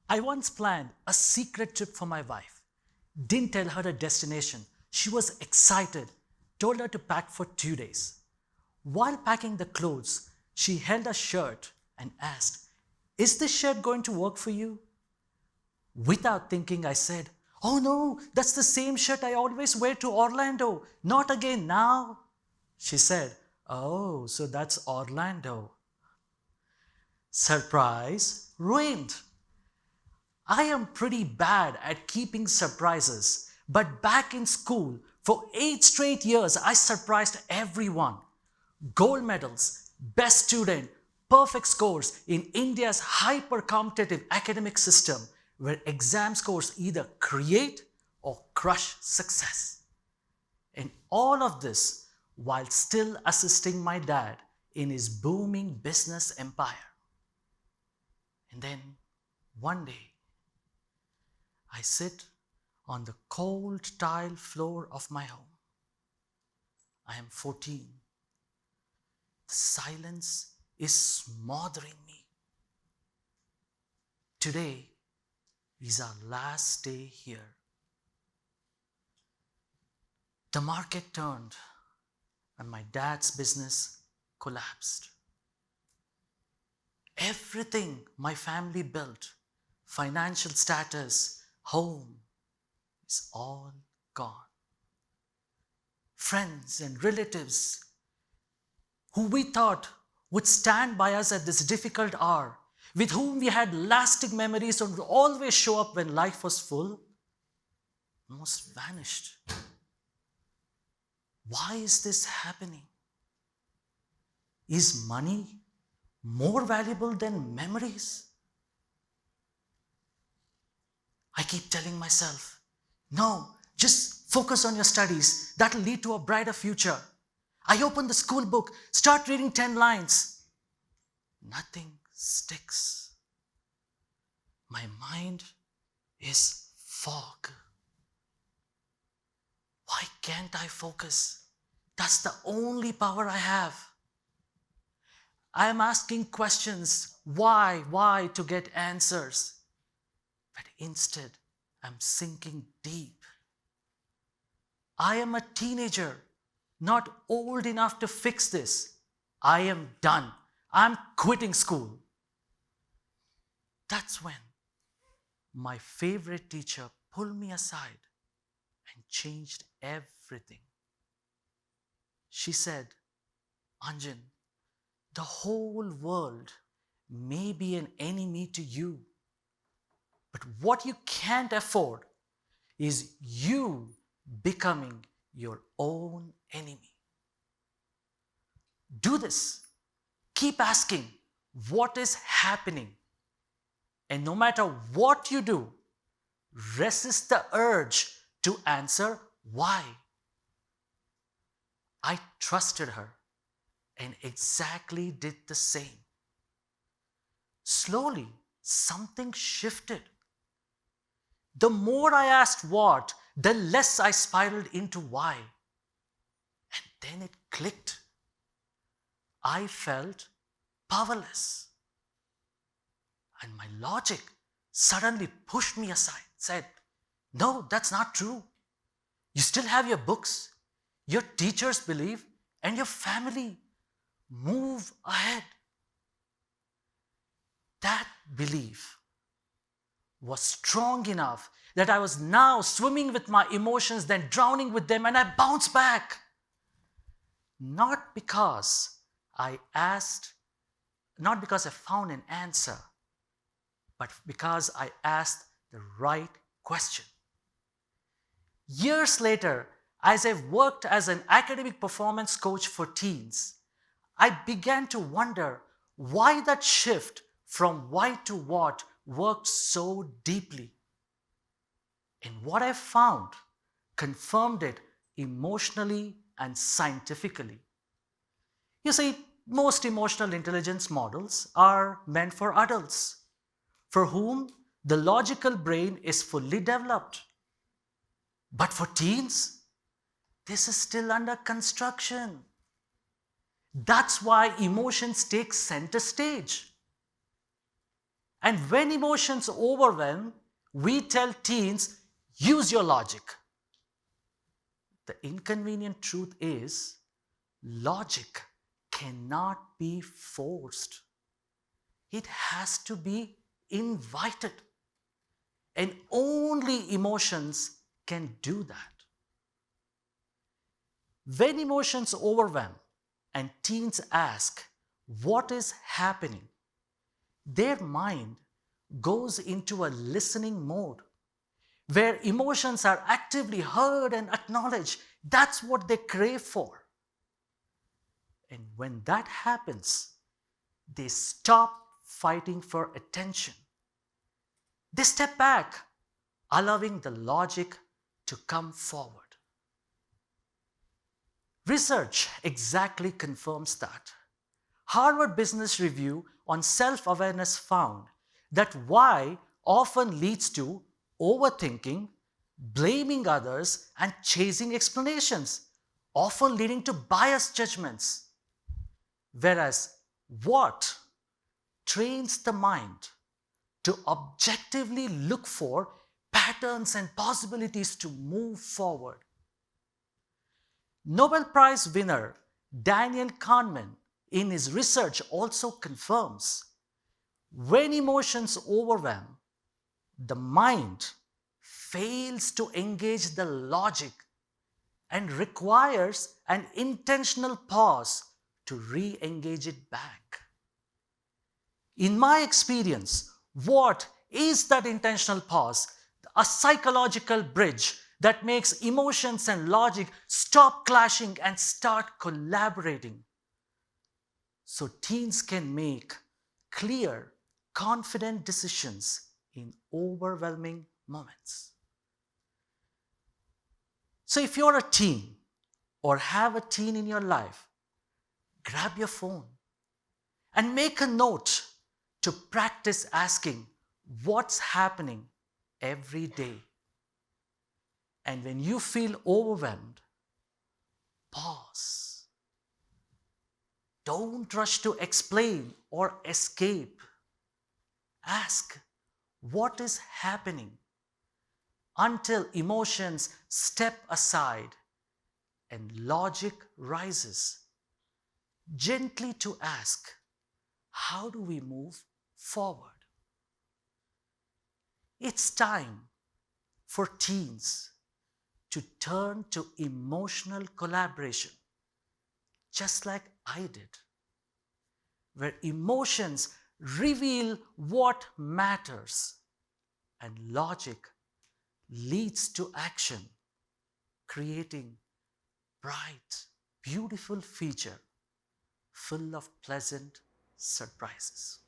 I once planned a secret trip for my wife. Didn't tell her the destination. She was excited. Told her to pack for 2 days. While packing the clothes, she held a shirt and asked, "Is this shirt going to work for you?" Without thinking, I said, "Oh no, that's the same shirt I always wear to Orlando. Not again now." She said, "Oh, so that's Orlando." Surprise ruined. I am pretty bad at keeping surprises, but back in school, for 8 straight years, I surprised everyone. Gold medals, best student, perfect scores in India's hyper-competitive academic system, where exam scores either create or crush success. And all of this while still assisting my dad in his booming business empire. And then one day, I sit on the cold tile floor of my home. I am 14. The silence is smothering me. Today is our last day here. The market turned and my dad's business collapsed. Everything my family built, financial status, home, is all gone. Friends and relatives who we thought would stand by us at this difficult hour, with whom we had lasting memories and would always show up when life was full, almost vanished. Why is this happening? Is money more valuable than memories? I keep telling myself, no, just focus on your studies. That'll lead to a brighter future. I open the school book, start reading 10 lines. Nothing sticks. My mind is fog. Why can't I focus? That's the only power I have. I am asking questions, why, to get answers. But instead, I'm sinking deep. I am a teenager, not old enough to fix this. I am done. I'm quitting school. That's when my favorite teacher pulled me aside and changed everything. She said, "Anjan, the whole world may be an enemy to you, but what you can't afford is you becoming your own enemy. Do this. Keep asking what is happening. And no matter what you do, resist the urge to answer why." I trusted her and exactly did the same. Slowly, something shifted. The more I asked what, the less I spiraled into why. And then it clicked. I felt powerless. And my logic suddenly pushed me aside, said, "No, that's not true. You still have your books, your teachers believe, and your family. Move ahead." That belief was strong enough that I was now swimming with my emotions, then drowning with them, and I bounced back. Not because I asked, not because I found an answer, but because I asked the right question. Years later, as I worked as an academic performance coach for teens, I began to wonder why that shift from why to what worked so deeply. And what I found confirmed it emotionally and scientifically. You see, most emotional intelligence models are meant for adults, for whom the logical brain is fully developed. But for teens, this is still under construction. That's why emotions take center stage. And when emotions overwhelm, we tell teens, use your logic. The inconvenient truth is, logic cannot be forced. It has to be invited. And only emotions can do that. When emotions overwhelm and teens ask, what is happening? Their mind goes into a listening mode where emotions are actively heard and acknowledged. That's what they crave for. And when that happens, they stop fighting for attention. They step back, allowing the logic to come forward. Research exactly confirms that. Harvard Business Review on self-awareness found that why often leads to overthinking, blaming others, and chasing explanations, often leading to biased judgments. Whereas what trains the mind to objectively look for patterns and possibilities to move forward. Nobel Prize winner Daniel Kahneman in his research also confirms when emotions overwhelm, the mind fails to engage the logic and requires an intentional pause to re-engage it back. In my experience, what is that intentional pause? A psychological bridge that makes emotions and logic stop clashing and start collaborating. So teens can make clear, confident decisions in overwhelming moments. So if you're a teen or have a teen in your life, grab your phone and make a note to practice asking what's happening every day. And when you feel overwhelmed, pause. Don't rush to explain or escape. Ask what is happening until emotions step aside and logic rises. Gently to ask, how do we move forward? It's time for teens to turn to emotional collaboration, just like I did, where emotions reveal what matters and logic leads to action, creating bright, beautiful future full of pleasant surprises.